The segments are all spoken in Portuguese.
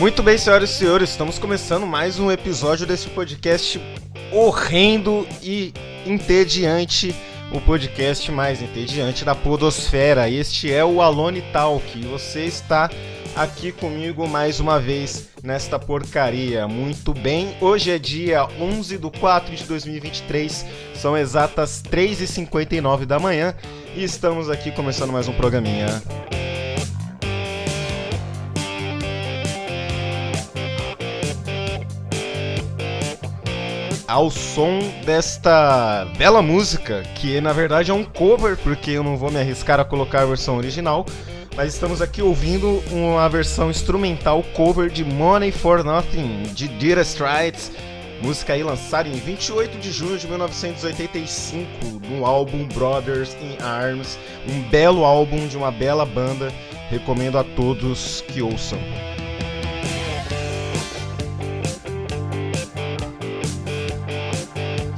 Muito bem, senhoras e senhores, estamos começando mais um episódio desse podcast horrendo e entediante, o podcast mais entediante da podosfera. Este é o Alone Talk e você está aqui comigo mais uma vez nesta porcaria. Muito bem, hoje é dia 11/4/2023, são exatas 3h59 da manhã e estamos aqui começando mais um programinha. Ao som desta bela música, que na verdade é um cover, porque eu não vou me arriscar a colocar a versão original, mas estamos aqui ouvindo uma versão instrumental cover de Money for Nothing, de Dire Straits, música aí lançada em 28 de junho de 1985, no álbum Brothers in Arms, um belo álbum de uma bela banda, recomendo a todos que ouçam.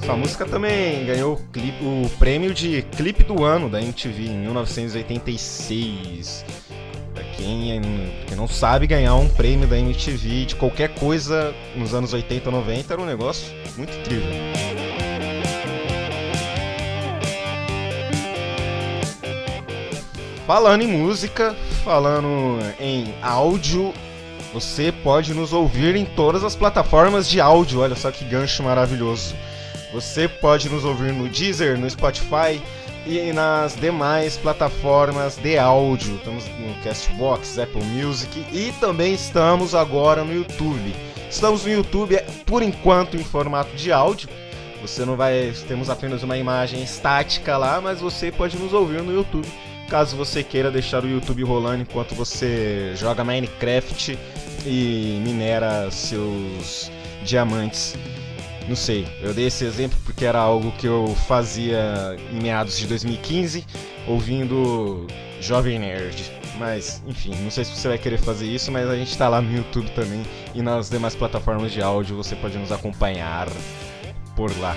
Essa música também ganhou o prêmio de clipe do ano da MTV em 1986. Pra quem não sabe, ganhar um prêmio da MTV de qualquer coisa nos anos 80 ou 90 era um negócio muito incrível. Falando em música, falando em áudio, você pode nos ouvir em todas as plataformas de áudio. Olha só que gancho maravilhoso. Você pode nos ouvir no Deezer, no Spotify e nas demais plataformas de áudio. Estamos no Castbox, Apple Music e também estamos agora no YouTube. Estamos no YouTube, por enquanto, em formato de áudio. Você não vai... Temos apenas uma imagem estática lá, mas você pode nos ouvir no YouTube. Caso você queira deixar o YouTube rolando enquanto você joga Minecraft e minera seus diamantes. Não sei, eu dei esse exemplo porque era algo que eu fazia em meados de 2015, ouvindo Jovem Nerd. Mas, enfim, não sei se você vai querer fazer isso, mas a gente tá lá no YouTube também e nas demais plataformas de áudio você pode nos acompanhar por lá.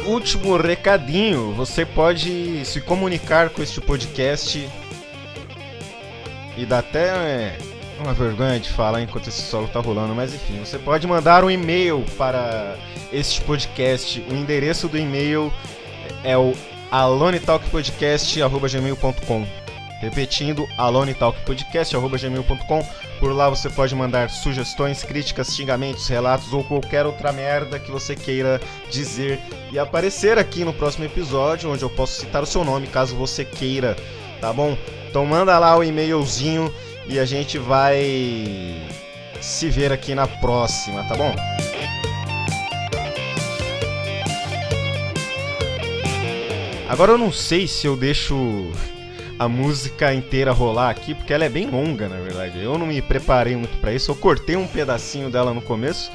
Último recadinho, você pode se comunicar com este podcast e dá até uma vergonha de falar enquanto esse solo tá rolando, mas enfim, você pode mandar um e-mail para este podcast. O endereço do e-mail é o alonetalkpodcast@gmail.com. Repetindo, alonetalkpodcast@gmail.com. Por lá você pode mandar sugestões, críticas, xingamentos, relatos ou qualquer outra merda que você queira dizer e aparecer aqui no próximo episódio, onde eu posso citar o seu nome caso você queira, tá bom? Então manda lá o e-mailzinho e a gente vai se ver aqui na próxima, tá bom? Agora eu não sei se eu deixo a música inteira rolar aqui, porque ela é bem longa, na verdade. Eu não me preparei muito pra isso. Eu cortei um pedacinho dela no começo,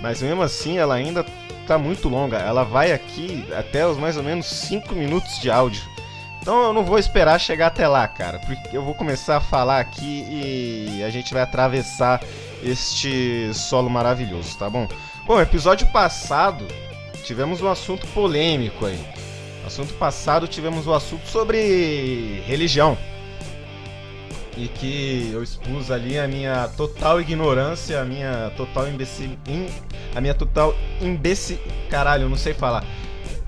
mas mesmo assim ela ainda tá muito longa. Ela vai aqui até os mais ou menos 5 minutos de áudio. Então eu não vou esperar chegar até lá, cara, porque eu vou começar a falar aqui e a gente vai atravessar este solo maravilhoso, tá bom? Bom, episódio passado tivemos um assunto polêmico aí. Assunto passado tivemos o assunto sobre religião e que eu expus ali a minha total ignorância, a minha total imbecil, caralho, eu não sei falar.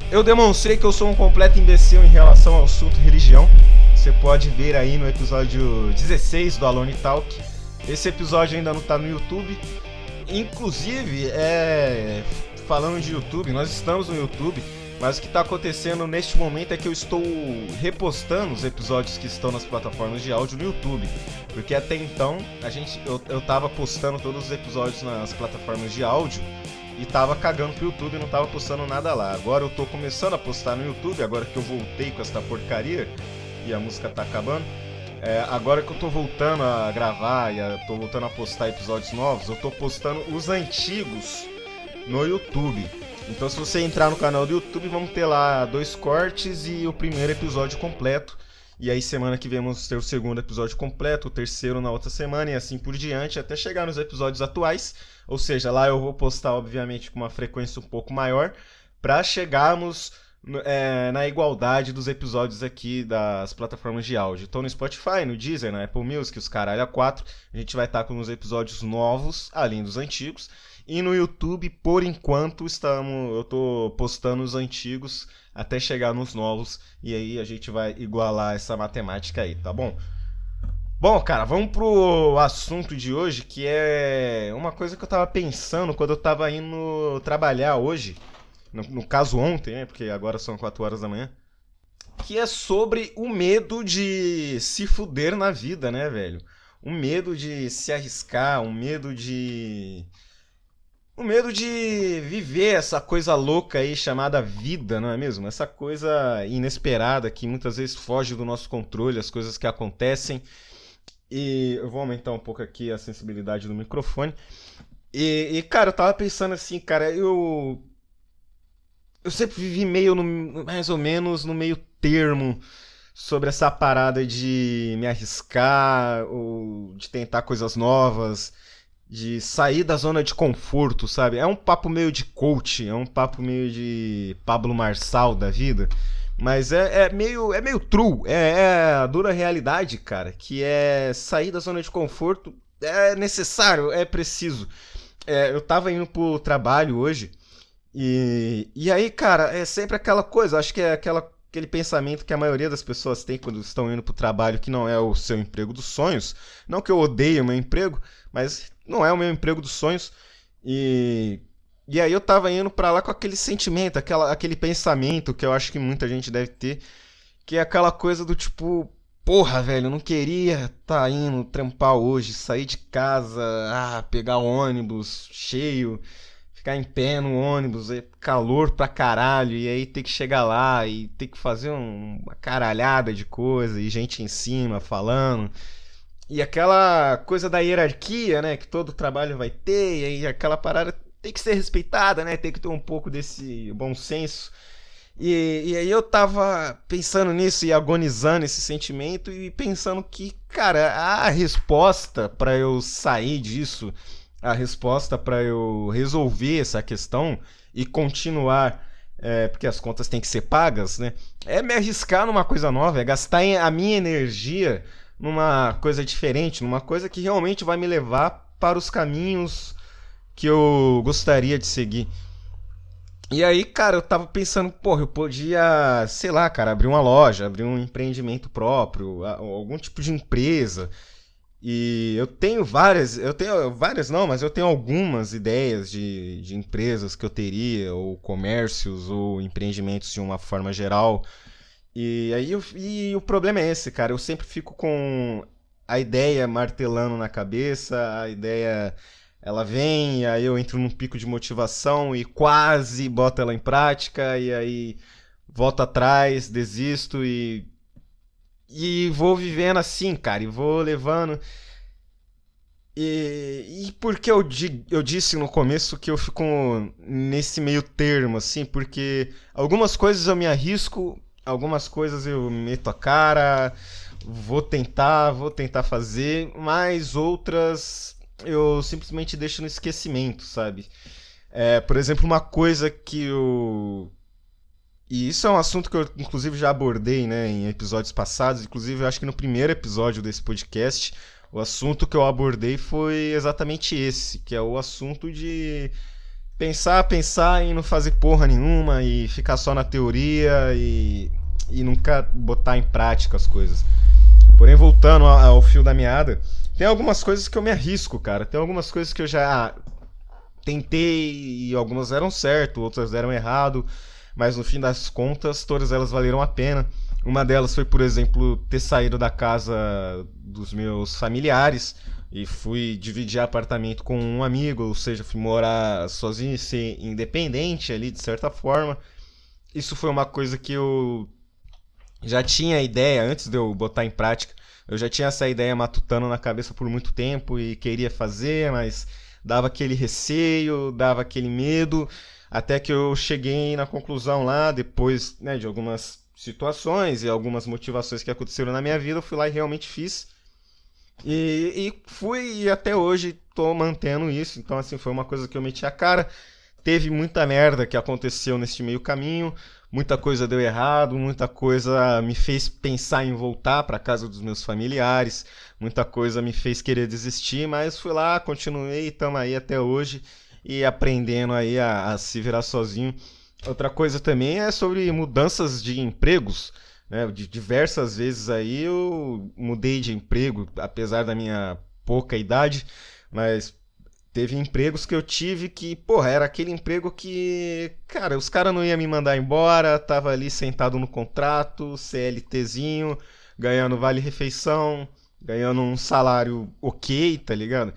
Eu demonstrei que eu sou um completo imbecil em relação ao assunto religião. Você pode ver aí no episódio 16 do Alone Talk. Esse episódio ainda não tá no YouTube. Inclusive, falando de YouTube, nós estamos no YouTube. Mas o que está acontecendo neste momento é que eu estou repostando os episódios que estão nas plataformas de áudio no YouTube. Porque até então eu tava postando todos os episódios nas plataformas de áudio e tava cagando pro YouTube e não tava postando nada lá. Agora eu tô começando a postar no YouTube, agora que eu voltei com essa porcaria e a música tá acabando. Agora que eu tô voltando a gravar e tô voltando a postar episódios novos, eu tô postando os antigos no YouTube. Então se você entrar no canal do YouTube, vamos ter lá 2 cortes e o primeiro episódio completo. E aí semana que vem vamos ter o segundo episódio completo, o terceiro na outra semana e assim por diante, até chegar nos episódios atuais. Ou seja, lá eu vou postar obviamente com uma frequência um pouco maior, para chegarmos na igualdade dos episódios aqui das plataformas de áudio. Então no Spotify, no Deezer, na Apple Music, os caralho a 4, a gente vai estar com os episódios novos, além dos antigos. E no YouTube, por enquanto, eu tô postando os antigos até chegar nos novos. E aí a gente vai igualar essa matemática aí, tá bom? Bom, cara, vamos pro assunto de hoje, que é uma coisa que eu tava pensando quando eu tava indo trabalhar hoje. No caso ontem, né? Porque agora são 4 horas da manhã. Que é sobre o medo de se fuder na vida, né, velho? O medo de se arriscar, o medo de viver essa coisa louca aí chamada vida, não é mesmo? Essa coisa inesperada que muitas vezes foge do nosso controle, as coisas que acontecem. E eu vou aumentar um pouco aqui a sensibilidade do microfone. Cara, eu tava pensando assim, cara, eu sempre vivi mais ou menos no meio termo sobre essa parada de me arriscar, ou de tentar coisas novas, de sair da zona de conforto, sabe? É um papo meio de coach, é um papo meio de Pablo Marçal da vida, mas é meio true, é a dura realidade, cara, que é sair da zona de conforto é necessário, é preciso. Eu tava indo pro trabalho hoje, e aí, cara, é sempre aquela coisa, acho que é aquele pensamento que a maioria das pessoas tem quando estão indo pro trabalho, que não é o seu emprego dos sonhos. Não que eu odeie o meu emprego, mas não é o meu emprego dos sonhos. E aí eu tava indo pra lá com aquele sentimento, aquele pensamento que eu acho que muita gente deve ter, que é aquela coisa do tipo, porra, velho, eu não queria tá indo trampar hoje, sair de casa, pegar o ônibus cheio, ficar em pé no ônibus, calor pra caralho, e aí ter que chegar lá e ter que fazer uma caralhada de coisa, e gente em cima falando. E aquela coisa da hierarquia, né, que todo trabalho vai ter, e aí aquela parada tem que ser respeitada, né, tem que ter um pouco desse bom senso. E aí eu tava pensando nisso e agonizando esse sentimento e pensando que, cara, a resposta pra eu sair disso, a resposta para eu resolver essa questão e continuar, porque as contas têm que ser pagas, né? É me arriscar numa coisa nova, é gastar a minha energia numa coisa diferente, numa coisa que realmente vai me levar para os caminhos que eu gostaria de seguir. E aí, cara, eu tava pensando, porra, eu podia, sei lá, cara, abrir uma loja, abrir um empreendimento próprio, algum tipo de empresa. E eu tenho várias não, mas eu tenho algumas ideias de empresas que eu teria, ou comércios, ou empreendimentos de uma forma geral. E o problema é esse, cara, eu sempre fico com a ideia martelando na cabeça, a ideia, ela vem, e aí eu entro num pico de motivação e quase boto ela em prática, e aí volto atrás, desisto e vou vivendo assim, cara, e vou levando. E por que eu disse no começo que eu fico nesse meio termo, assim, porque algumas coisas eu me arrisco, algumas coisas eu meto a cara, vou tentar fazer, mas outras eu simplesmente deixo no esquecimento, sabe? Por exemplo, uma coisa que eu. E isso é um assunto que eu, inclusive, já abordei, né, em episódios passados. Inclusive, eu acho que no primeiro episódio desse podcast, o assunto que eu abordei foi exatamente esse, que é o assunto de pensar e não fazer porra nenhuma e ficar só na teoria e nunca botar em prática as coisas. Porém, voltando ao fio da meada, tem algumas coisas que eu me arrisco, cara. Tem algumas coisas que eu já tentei e algumas deram certo, outras deram errado, mas no fim das contas, todas elas valeram a pena. Uma delas foi, por exemplo, ter saído da casa dos meus familiares e fui dividir apartamento com um amigo, ou seja, fui morar sozinho e ser independente ali, de certa forma. Isso foi uma coisa que eu já tinha ideia, antes de eu botar em prática, eu já tinha essa ideia matutando na cabeça por muito tempo e queria fazer, mas dava aquele receio, dava aquele medo. Até que eu cheguei na conclusão lá, depois, né, de algumas situações e algumas motivações que aconteceram na minha vida, eu fui lá e realmente fiz. E fui e até hoje tô mantendo isso. Então, assim, foi uma coisa que eu meti a cara. Teve muita merda que aconteceu nesse meio caminho. Muita coisa deu errado, muita coisa me fez pensar em voltar para casa dos meus familiares, muita coisa me fez querer desistir, mas fui lá, continuei, estamos aí até hoje e aprendendo aí a se virar sozinho. Outra coisa também é sobre mudanças de empregos, né? De diversas vezes aí eu mudei de emprego, apesar da minha pouca idade, mas teve empregos que eu tive que, porra, era aquele emprego que, cara, os caras não iam me mandar embora, tava ali sentado no contrato, CLTzinho, ganhando vale-refeição, ganhando um salário ok, tá ligado?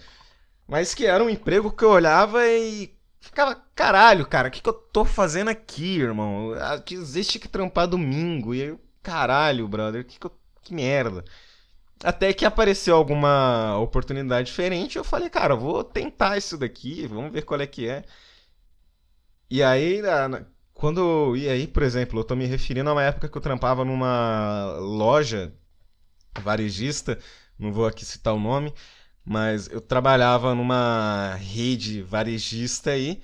Mas que era um emprego que eu olhava e ficava, caralho, cara, o que eu tô fazendo aqui, irmão? Aqui existe que trampar domingo, e aí, caralho, brother, que merda. Até que apareceu alguma oportunidade diferente, eu falei, cara, eu vou tentar isso daqui, vamos ver qual é que é. E aí, e aí, por exemplo, eu tô me referindo a uma época que eu trampava numa loja varejista, não vou aqui citar o nome, mas eu trabalhava numa rede varejista aí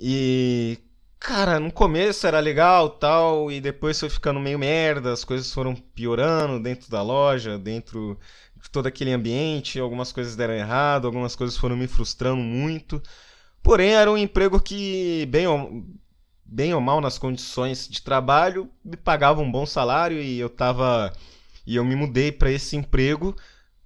e, cara, no começo era legal tal, e depois foi ficando meio merda, as coisas foram piorando dentro da loja, dentro de todo aquele ambiente, algumas coisas deram errado, algumas coisas foram me frustrando muito. Porém, era um emprego que, bem ou mal nas condições de trabalho, me pagava um bom salário e eu me mudei para esse emprego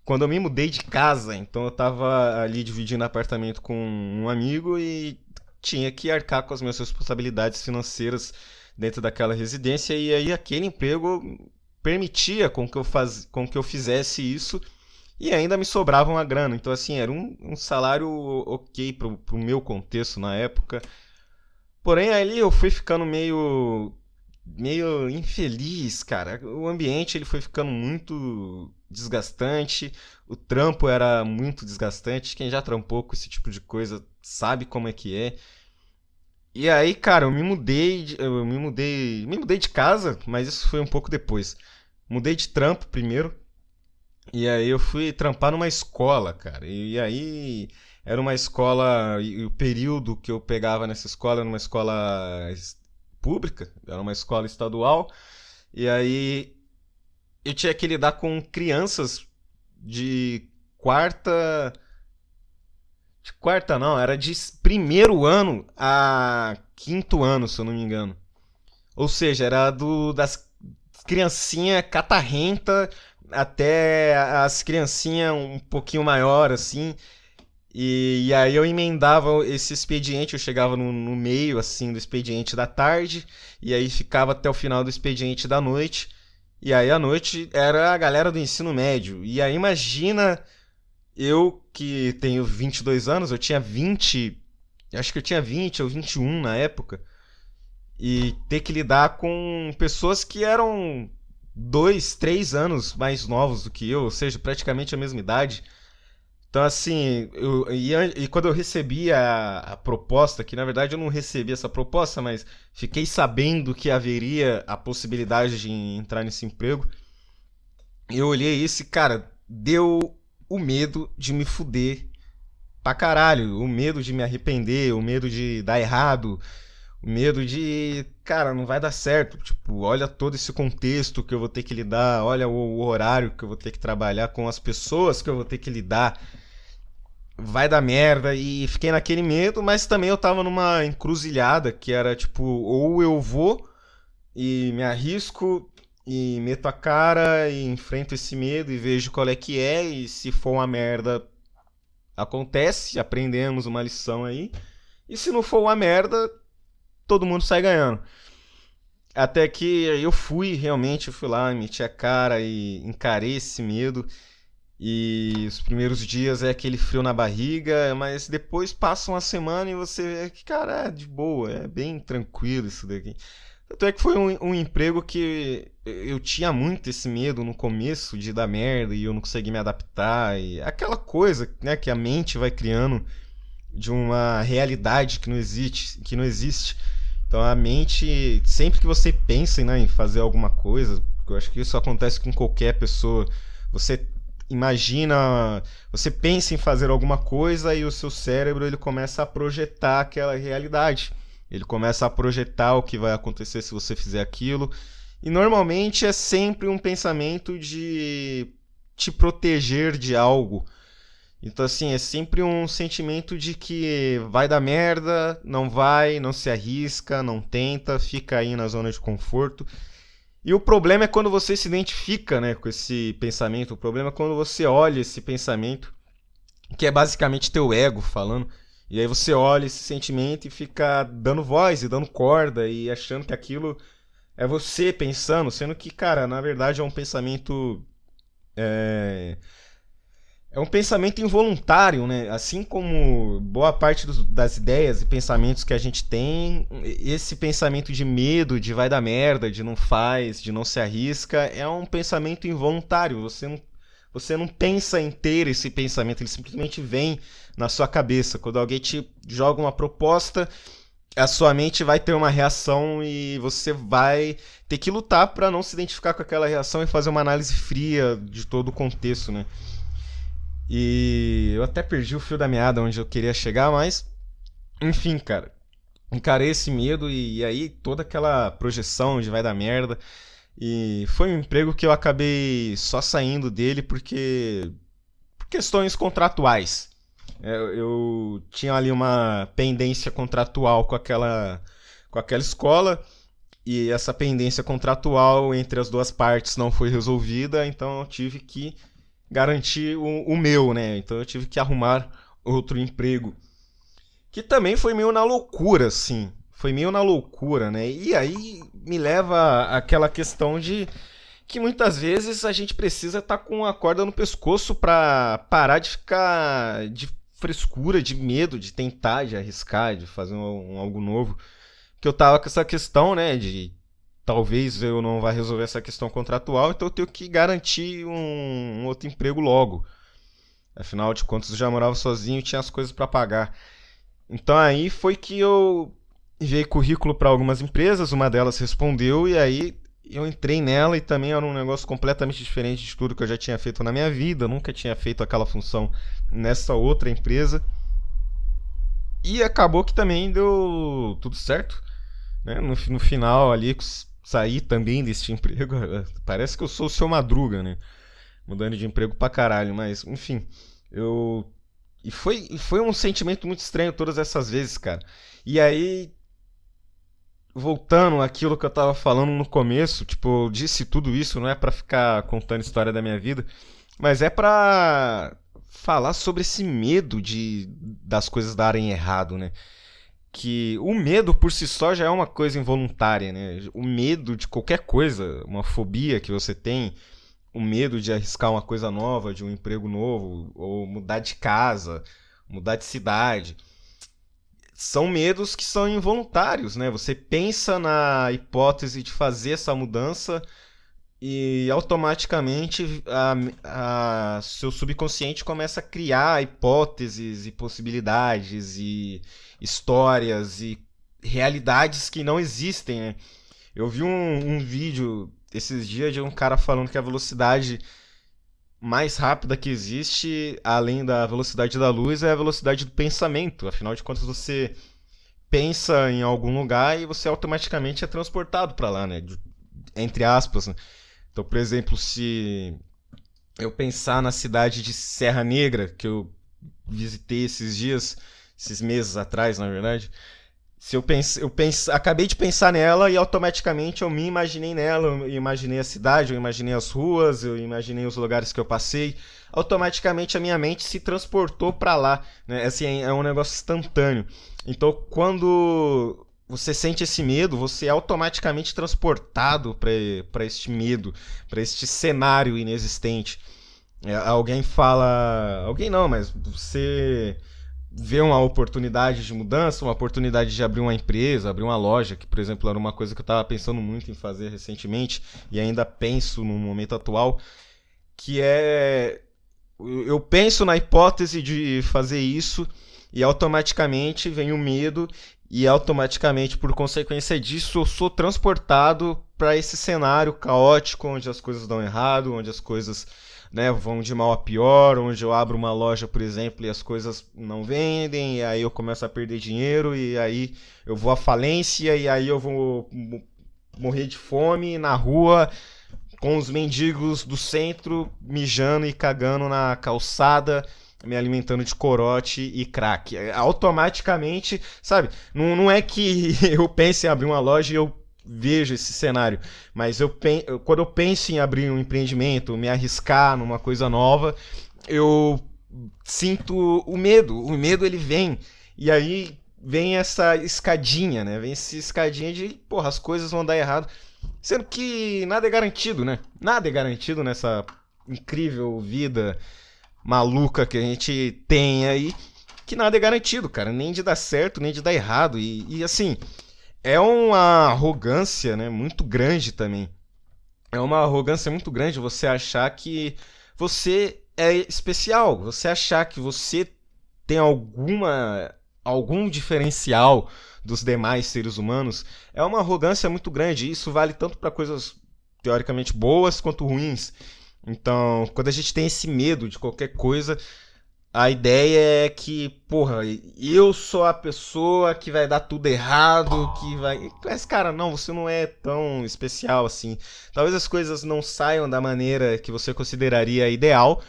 quando eu me mudei de casa. Então eu tava ali dividindo apartamento com um amigo e tinha que arcar com as minhas responsabilidades financeiras dentro daquela residência, e aí aquele emprego permitia com que eu fizesse isso e ainda me sobrava uma grana. Então, assim, era um salário ok pro meu contexto na época. Porém, ali eu fui ficando meio infeliz, cara. O ambiente ele foi ficando muito desgastante, o trampo era muito desgastante. Quem já trampou com esse tipo de coisa sabe como é que é. E aí, cara, me mudei de casa, mas isso foi um pouco depois. Mudei de trampo primeiro, e aí eu fui trampar numa escola, cara. E aí era uma escola, e o período que eu pegava nessa escola era uma escola pública, era uma escola estadual. E aí eu tinha que lidar com crianças de quarta, de quarta não, era de primeiro ano a quinto ano, se eu não me engano. Ou seja, era das criancinha catarrenta até as criancinhas um pouquinho maior, assim. E aí eu emendava esse expediente, eu chegava no meio, assim, do expediente da tarde, e aí ficava até o final do expediente da noite. E aí à noite era a galera do ensino médio. E aí imagina eu que tenho 22 anos, eu tinha 20, acho que eu tinha 20 ou 21 na época, e ter que lidar com pessoas que eram 2, 3 anos mais novos do que eu, ou seja, praticamente a mesma idade. Então, assim, e quando eu recebi a proposta, que na verdade eu não recebi essa proposta, mas fiquei sabendo que haveria a possibilidade de entrar nesse emprego, eu olhei isso e, cara, deu o medo de me fuder pra caralho, o medo de me arrepender, o medo de dar errado, o medo de, cara, não vai dar certo. Tipo, olha todo esse contexto que eu vou ter que lidar, olha o horário que eu vou ter que trabalhar, com as pessoas que eu vou ter que lidar. Vai dar merda, e fiquei naquele medo, mas também eu tava numa encruzilhada que era tipo, ou eu vou e me arrisco e meto a cara e enfrento esse medo e vejo qual é que é, e se for uma merda, acontece, aprendemos uma lição aí. E se não for uma merda, todo mundo sai ganhando. Até que eu fui lá, meti a cara e encarei esse medo. E os primeiros dias é aquele frio na barriga, mas depois passa uma semana e você vê que, cara, é de boa, é bem tranquilo isso daqui. Tanto é que foi um emprego que eu tinha muito esse medo no começo de dar merda e eu não consegui me adaptar. E aquela coisa, né, que a mente vai criando de uma realidade que não existe, que não existe. Então a mente, sempre que você pensa, né, em fazer alguma coisa, eu acho que isso acontece com qualquer pessoa, você imagina, você pensa em fazer alguma coisa e o seu cérebro ele começa a projetar aquela realidade. Ele começa a projetar o que vai acontecer se você fizer aquilo. E normalmente é sempre um pensamento de te proteger de algo. Então, assim, é sempre um sentimento de que vai dar merda, não vai, não se arrisca, não tenta, fica aí na zona de conforto. E o problema é quando você se identifica, né, com esse pensamento. O problema é quando você olha esse pensamento, que é basicamente teu ego falando. E aí você olha esse sentimento e fica dando voz e dando corda e achando que aquilo é você pensando, sendo que, cara, na verdade é um pensamento. É, é um pensamento involuntário, né? Assim como boa parte das ideias e pensamentos que a gente tem, esse pensamento de medo, de vai dar merda, de não faz, de não se arrisca, é um pensamento involuntário. Você não pensa em ter esse pensamento, ele simplesmente vem na sua cabeça. Quando alguém te joga uma proposta, a sua mente vai ter uma reação e você vai ter que lutar para não se identificar com aquela reação e fazer uma análise fria de todo o contexto, né? E eu até perdi o fio da meada onde eu queria chegar, mas enfim, cara, encarei esse medo e aí toda aquela projeção de vai dar merda. E foi um emprego que eu acabei só saindo dele por questões contratuais. Eu tinha ali uma pendência contratual com aquela escola e essa pendência contratual entre as duas partes não foi resolvida, então eu tive que garantir o meu, né? Então eu tive que arrumar outro emprego. Que também foi meio na loucura, assim. Foi meio na loucura, né? E aí me leva àquela questão de que muitas vezes a gente precisa estar com a corda no pescoço para parar de ficar de frescura, de medo, de tentar, de arriscar, de fazer algo novo. Que eu tava com essa questão, né, de talvez eu não vá resolver essa questão contratual, então eu tenho que garantir um outro emprego logo. Afinal de contas, eu já morava sozinho e tinha as coisas para pagar. Então aí foi que eu enviei currículo para algumas empresas, uma delas respondeu e aí eu entrei nela e também era um negócio completamente diferente de tudo que eu já tinha feito na minha vida, eu nunca tinha feito aquela função nessa outra empresa. E acabou que também deu tudo certo, né? No final ali saí também desse emprego. Parece que eu sou o seu Madruga, né? Mudando de emprego pra caralho, mas enfim, eu foi um sentimento muito estranho todas essas vezes, cara. E aí, voltando àquilo que eu tava falando no começo, tipo, eu disse tudo isso, não é pra ficar contando história da minha vida, mas é pra falar sobre esse medo de das coisas darem errado, né? Que o medo por si só já é uma coisa involuntária, né? O medo de qualquer coisa, uma fobia que você tem, o medo de arriscar uma coisa nova, de um emprego novo, ou mudar de casa, mudar de cidade. São medos que são involuntários, né? Você pensa na hipótese de fazer essa mudança e automaticamente seu subconsciente começa a criar hipóteses e possibilidades e histórias e realidades que não existem, né? Eu vi um vídeo esses dias de um cara falando que a velocidade mais rápida que existe, além da velocidade da luz, é a velocidade do pensamento. Afinal de contas, você pensa em algum lugar e você automaticamente é transportado para lá, né? Entre aspas, né? Então, por exemplo, se eu pensar na cidade de Serra Negra, que eu visitei esses dias, esses meses atrás, na verdade, se acabei de pensar nela e automaticamente eu me imaginei nela, eu imaginei a cidade, eu imaginei as ruas, eu imaginei os lugares que eu passei, automaticamente a minha mente se transportou para lá, né? Assim, é um negócio instantâneo. Então, quando você sente esse medo, você é automaticamente transportado para este medo, para este cenário inexistente. Alguém fala, alguém não, mas você ver uma oportunidade de mudança, uma oportunidade de abrir uma empresa, abrir uma loja, que, por exemplo, era uma coisa que eu estava pensando muito em fazer recentemente e ainda penso no momento atual, que é... Eu penso na hipótese de fazer isso e automaticamente vem o medo, e automaticamente, por consequência disso, eu sou transportado para esse cenário caótico, onde as coisas dão errado, onde as coisas, né, vão de mal a pior, onde eu abro uma loja, por exemplo, e as coisas não vendem, e aí eu começo a perder dinheiro, e aí eu vou à falência, e aí eu vou morrer de fome na rua, com os mendigos do centro mijando e cagando na calçada, me alimentando de corote e crack. Automaticamente, sabe? Não é que eu pense em abrir uma loja e eu vejo esse cenário, mas quando eu penso em abrir um empreendimento, me arriscar numa coisa nova, eu sinto o medo. O medo, ele vem, e aí vem essa escadinha, né? Vem essa escadinha de, porra, as coisas vão dar errado. Sendo que nada é garantido, né? Nada é garantido nessa incrível vida maluca que a gente tem aí. Que nada é garantido, cara. Nem de dar certo, nem de dar errado. E assim, é uma arrogância, né, muito grande também. É uma arrogância muito grande você achar que você é especial. Você achar que você tem algum diferencial dos demais seres humanos. É uma arrogância muito grande. E isso vale tanto para coisas teoricamente boas quanto ruins. Então, quando a gente tem esse medo de qualquer coisa, a ideia é que, porra, eu sou a pessoa que vai dar tudo errado, que vai... Mas, cara, não, você não é tão especial assim. Talvez as coisas não saiam da maneira que você consideraria ideal,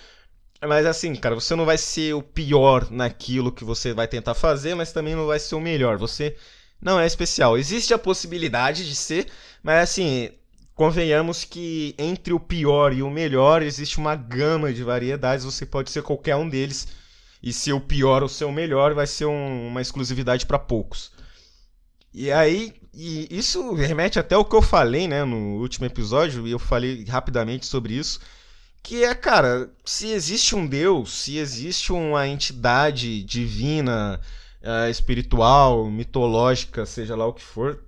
mas assim, cara, você não vai ser o pior naquilo que você vai tentar fazer, mas também não vai ser o melhor. Você não é especial. Existe a possibilidade de ser, mas assim, convenhamos que entre o pior e o melhor existe uma gama de variedades. Você pode ser qualquer um deles, e ser o pior ou ser o melhor vai ser uma exclusividade para poucos. E aí, isso remete até ao que eu falei, né, no último episódio, e eu falei rapidamente sobre isso. Que é, cara, se existe um Deus, se existe uma entidade divina, espiritual, mitológica, seja lá o que for,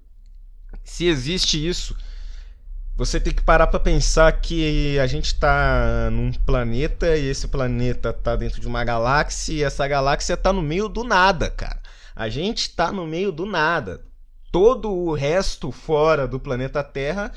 se existe isso, você tem que parar pra pensar que a gente tá num planeta e esse planeta tá dentro de uma galáxia e essa galáxia tá no meio do nada, cara. A gente tá no meio do nada. Todo o resto fora do planeta Terra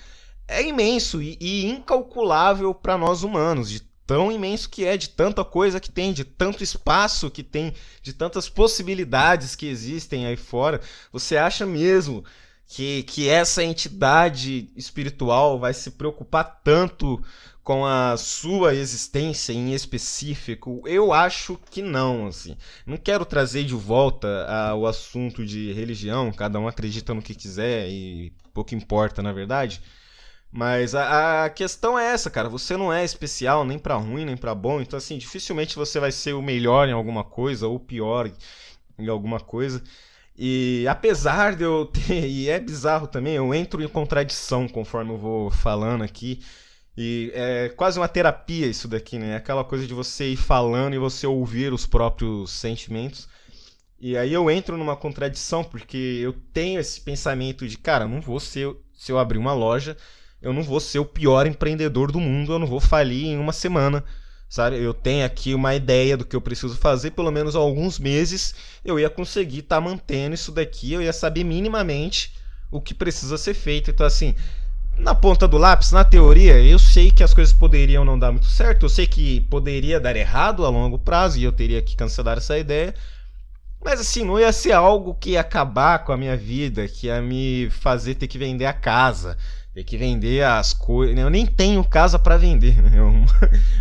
é imenso e incalculável para nós humanos, de tão imenso que é, de tanta coisa que tem, de tanto espaço que tem, de tantas possibilidades que existem aí fora. Você acha mesmo que essa entidade espiritual vai se preocupar tanto com a sua existência em específico? Eu acho que não, assim. Não quero trazer de volta o assunto de religião, cada um acredita no que quiser e pouco importa, na verdade. Mas a questão é essa, cara. Você não é especial nem pra ruim, nem pra bom. Então, assim, dificilmente você vai ser o melhor em alguma coisa ou o pior em alguma coisa. E apesar de eu ter... E é bizarro também, eu entro em contradição conforme eu vou falando aqui. E é quase uma terapia isso daqui, né? Aquela coisa de você ir falando e você ouvir os próprios sentimentos. E aí eu entro numa contradição, porque eu tenho esse pensamento de, cara, não vou ser... Se eu abrir uma loja, eu não vou ser o pior empreendedor do mundo, eu não vou falir em uma semana, sabe? Eu tenho aqui uma ideia do que eu preciso fazer, pelo menos há alguns meses eu ia conseguir estar mantendo isso daqui, eu ia saber minimamente o que precisa ser feito. Então, assim, na ponta do lápis, na teoria, eu sei que as coisas poderiam não dar muito certo, eu sei que poderia dar errado a longo prazo e eu teria que cancelar essa ideia, mas assim, não ia ser algo que ia acabar com a minha vida, que ia me fazer ter que vender a casa, ter que vender as coisas. Eu nem tenho casa pra vender, né?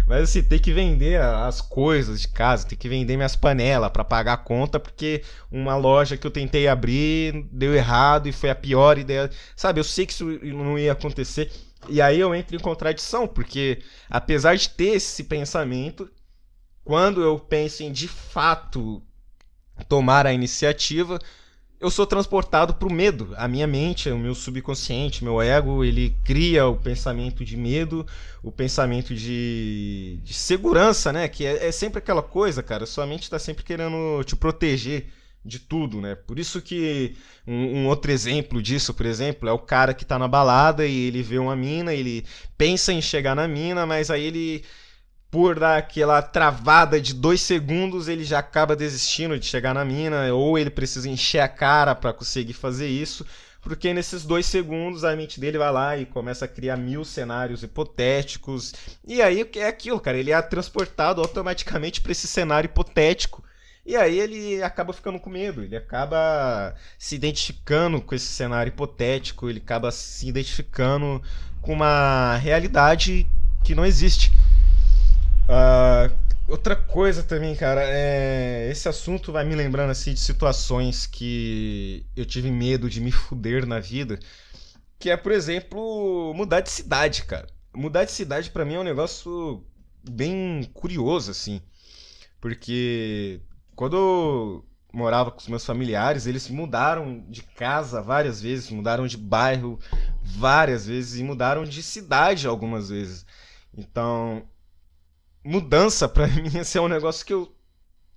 Mas assim, ter que vender as coisas de casa, ter que vender minhas panelas pra pagar a conta, porque uma loja que eu tentei abrir deu errado e foi a pior ideia. Sabe, eu sei que isso não ia acontecer. E aí eu entro em contradição, porque apesar de ter esse pensamento, quando eu penso em de fato tomar a iniciativa, eu sou transportado pro medo. A minha mente, o meu subconsciente, meu ego, ele cria o pensamento de medo, o pensamento de segurança, né? Que é sempre aquela coisa, cara. Sua mente tá sempre querendo te proteger de tudo, né? Por isso que um outro exemplo disso, por exemplo, é o cara que tá na balada e ele vê uma mina, ele pensa em chegar na mina, mas aí ele por dar aquela travada de 2 segundos, ele já acaba desistindo de chegar na mina, ou ele precisa encher a cara para conseguir fazer isso, porque nesses 2 segundos a mente dele vai lá e começa a criar 1000 cenários hipotéticos, e aí é aquilo, cara, ele é transportado automaticamente para esse cenário hipotético, e aí ele acaba ficando com medo, ele acaba se identificando com esse cenário hipotético, ele acaba se identificando com uma realidade que não existe. Outra coisa também, cara, esse assunto vai me lembrando assim de situações que eu tive medo de me fuder na vida, que é, por exemplo, mudar de cidade, cara. Mudar de cidade pra mim é um negócio bem curioso, assim, porque quando eu morava com os meus familiares, eles mudaram de casa várias vezes, mudaram de bairro várias vezes e mudaram de cidade algumas vezes. Então, mudança pra mim esse é um negócio que eu,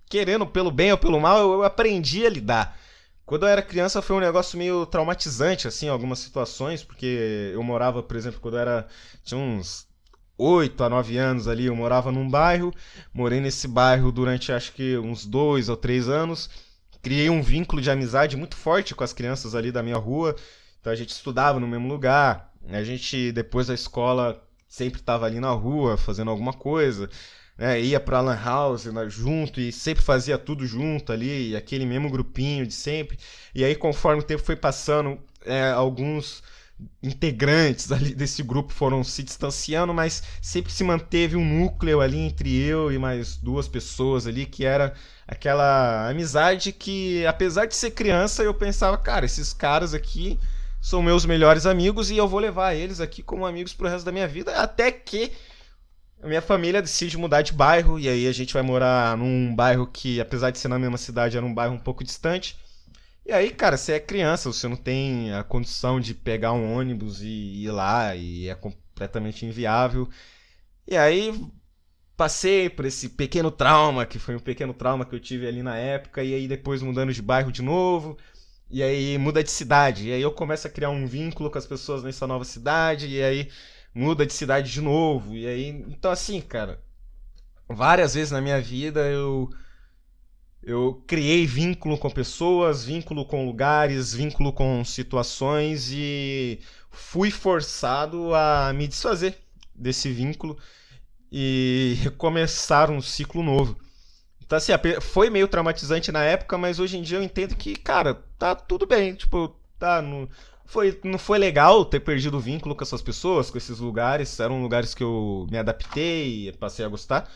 querendo pelo bem ou pelo mal, eu aprendi a lidar. Quando eu era criança foi um negócio meio traumatizante, assim, em algumas situações, porque eu morava, por exemplo, quando eu era, tinha uns 8 a 9 anos ali, eu morava num bairro, morei nesse bairro durante acho que uns 2 ou 3 anos, criei um vínculo de amizade muito forte com as crianças ali da minha rua, então a gente estudava no mesmo lugar, a gente depois da escola sempre estava ali na rua fazendo alguma coisa, né? Ia pra Lan House, né, junto e sempre fazia tudo junto ali, aquele mesmo grupinho de sempre. E aí, conforme o tempo foi passando, alguns integrantes ali desse grupo foram se distanciando, mas sempre se manteve um núcleo ali entre eu e mais 2 pessoas ali, que era aquela amizade que, apesar de ser criança, eu pensava, cara, esses caras aqui são meus melhores amigos e eu vou levar eles aqui como amigos pro resto da minha vida, até que a minha família decide mudar de bairro, e aí a gente vai morar num bairro que, apesar de ser na mesma cidade, era um bairro um pouco distante. E aí, cara, você é criança, você não tem a condição de pegar um ônibus e ir lá, e é completamente inviável. E aí passei por esse pequeno trauma, que foi um pequeno trauma que eu tive ali na época, e aí depois mudando de bairro de novo, e aí muda de cidade, e aí eu começo a criar um vínculo com as pessoas nessa nova cidade, e aí muda de cidade de novo, e aí... Então assim, cara, várias vezes na minha vida eu criei vínculo com pessoas, vínculo com lugares, vínculo com situações e fui forçado a me desfazer desse vínculo e recomeçar um ciclo novo. Então, assim, foi meio traumatizante na época, mas hoje em dia eu entendo que, cara, tá tudo bem. Tipo, tá. Não foi legal ter perdido o vínculo com essas pessoas, com esses lugares. Eram lugares que eu me adaptei e passei a gostar.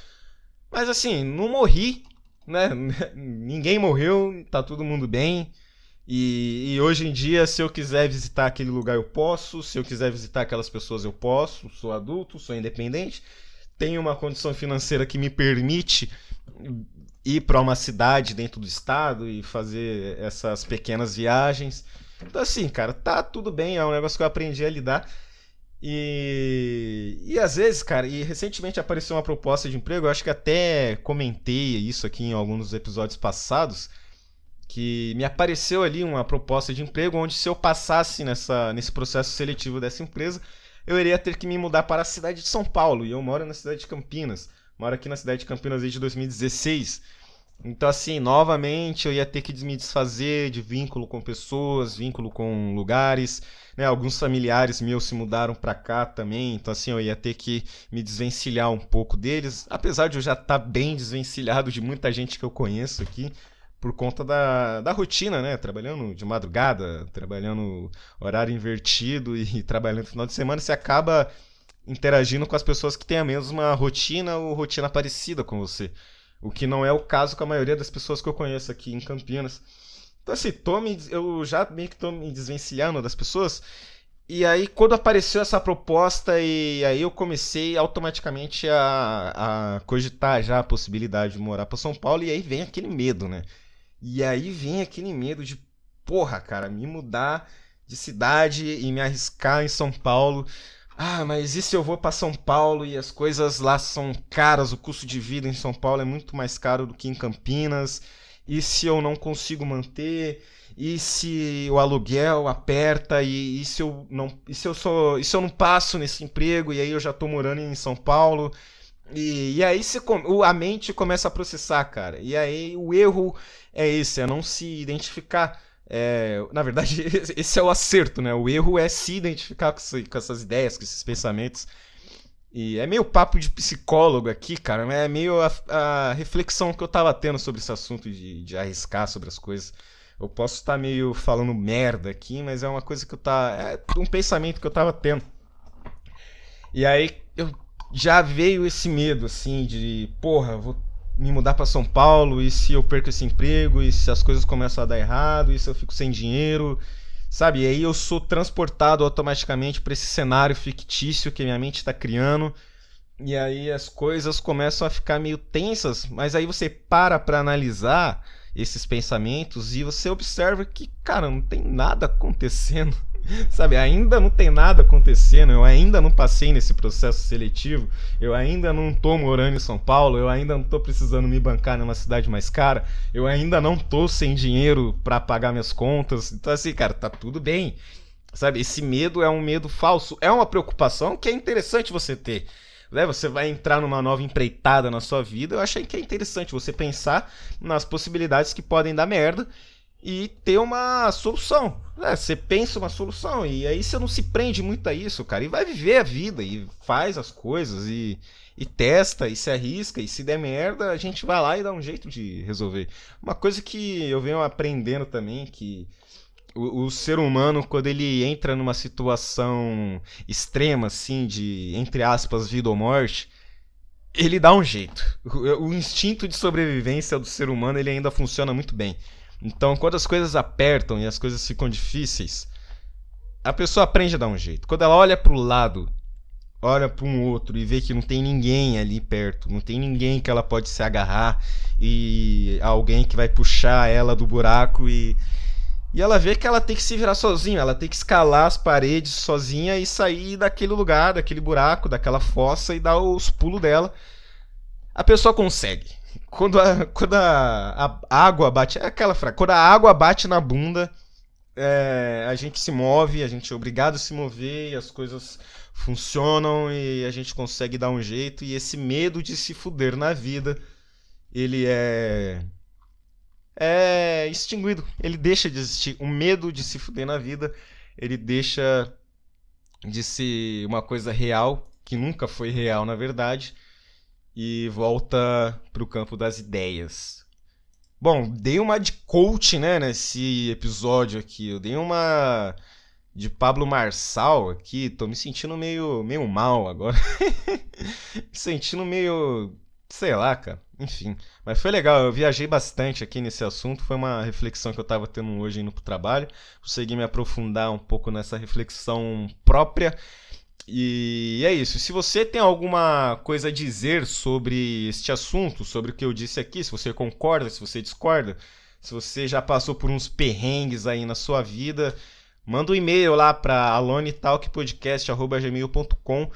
Mas, assim, não morri, né? Ninguém morreu, tá todo mundo bem. E hoje em dia, se eu quiser visitar aquele lugar, eu posso. Se eu quiser visitar aquelas pessoas, eu posso. Sou adulto, sou independente. Tenho uma condição financeira que me permite ir para uma cidade dentro do estado e fazer essas pequenas viagens. Então, assim, cara, tá tudo bem, é um negócio que eu aprendi a lidar. E às vezes, cara, e recentemente apareceu uma proposta de emprego, eu acho que até comentei isso aqui em alguns dos episódios passados, que me apareceu ali uma proposta de emprego onde se eu passasse nesse processo seletivo dessa empresa, eu iria ter que me mudar para a cidade de São Paulo, e eu moro na cidade de Campinas. Moro aqui na cidade de Campinas desde 2016. Então, assim, novamente eu ia ter que me desfazer de vínculo com pessoas, vínculo com lugares, né? Alguns familiares meus se mudaram pra cá também, então, assim, eu ia ter que me desvencilhar um pouco deles, apesar de eu já estar bem desvencilhado de muita gente que eu conheço aqui, por conta da rotina, né? Trabalhando de madrugada, trabalhando horário invertido e trabalhando no final de semana, você acaba interagindo com as pessoas que têm a mesma rotina ou rotina parecida com você. O que não é o caso com a maioria das pessoas que eu conheço aqui em Campinas. Então, assim, eu já meio que tô me desvencilhando das pessoas. E aí, quando apareceu essa proposta, e aí eu comecei automaticamente a cogitar já a possibilidade de morar para São Paulo. E aí vem aquele medo, né? E aí vem aquele medo de, porra, cara, me mudar de cidade e me arriscar em São Paulo. Ah, mas e se eu vou para São Paulo e as coisas lá são caras, o custo de vida em São Paulo é muito mais caro do que em Campinas? E se eu não consigo manter? E se o aluguel aperta? E se eu não passo nesse emprego e aí eu já tô morando em São Paulo? E aí a mente começa a processar, cara. E aí o erro é esse, é não se identificar. Na verdade, esse é o acerto, né? O erro é se identificar com essas ideias, com esses pensamentos. E é meio papo de psicólogo aqui, cara. É meio a reflexão que eu tava tendo sobre esse assunto de arriscar sobre as coisas. Eu posso estar meio falando merda aqui, mas é uma coisa que é um pensamento que eu tava tendo. E aí já veio esse medo, assim, de, porra, vou me mudar pra São Paulo, e se eu perco esse emprego, e se as coisas começam a dar errado, e se eu fico sem dinheiro, sabe? E aí eu sou transportado automaticamente pra esse cenário fictício que minha mente tá criando, e aí as coisas começam a ficar meio tensas, mas aí você pra analisar esses pensamentos e você observa que, cara, não tem nada acontecendo. Sabe, ainda não tem nada acontecendo, eu ainda não passei nesse processo seletivo, eu ainda não tô morando em São Paulo, eu ainda não tô precisando me bancar numa cidade mais cara, eu ainda não tô sem dinheiro pra pagar minhas contas. Então assim, cara, tá tudo bem. Sabe, esse medo é um medo falso, é uma preocupação que é interessante você ter. Né? Você vai entrar numa nova empreitada na sua vida, eu achei que é interessante você pensar nas possibilidades que podem dar merda e ter uma solução. Você pensa uma solução e aí você não se prende muito a isso, cara. E vai viver a vida e faz as coisas e testa e se arrisca. E se der merda, a gente vai lá e dá um jeito de resolver. Uma coisa que eu venho aprendendo também, que o ser humano, quando ele entra numa situação extrema, assim, de, entre aspas, vida ou morte, ele dá um jeito. O instinto de sobrevivência do ser humano, ele ainda funciona muito bem. Então, quando as coisas apertam e as coisas ficam difíceis, a pessoa aprende a dar um jeito. Quando ela olha pro lado, olha para um outro e vê que não tem ninguém ali perto, não tem ninguém que ela pode se agarrar e alguém que vai puxar ela do buraco e ela vê que ela tem que se virar sozinha, ela tem que escalar as paredes sozinha e sair daquele lugar, daquele buraco, daquela fossa e dar os pulos dela. A pessoa consegue. Quando a água bate. É aquela frase. Quando a água bate na bunda, a gente se move, a gente é obrigado a se mover, e as coisas funcionam e a gente consegue dar um jeito. E esse medo de se fuder na vida, ele é extinguido. Ele deixa de existir. O medo de se fuder na vida, ele deixa de ser uma coisa real, que nunca foi real na verdade, e volta pro campo das ideias. Bom, dei uma de coach, né, nesse episódio aqui. Eu dei uma de Pablo Marçal aqui. Tô me sentindo meio mal agora. Me sentindo meio... sei lá, cara. Enfim. Mas foi legal. Eu viajei bastante aqui nesse assunto. Foi uma reflexão que eu tava tendo hoje indo pro trabalho. Consegui me aprofundar um pouco nessa reflexão própria. E é isso. Se você tem alguma coisa a dizer sobre este assunto, sobre o que eu disse aqui, se você concorda, se você discorda, se você já passou por uns perrengues aí na sua vida, manda um e-mail lá para alonetalkpodcast@gmail.com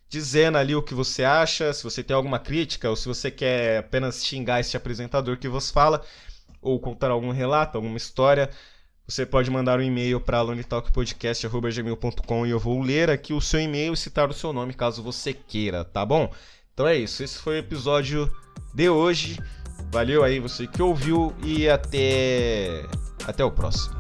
dizendo ali o que você acha, se você tem alguma crítica ou se você quer apenas xingar este apresentador que vos fala ou contar algum relato, alguma história. Você pode mandar um e-mail para alonetalkpodcast@gmail.com e eu vou ler aqui o seu e-mail e citar o seu nome caso você queira, tá bom? Então é isso, esse foi o episódio de hoje. Valeu aí você que ouviu e até o próximo.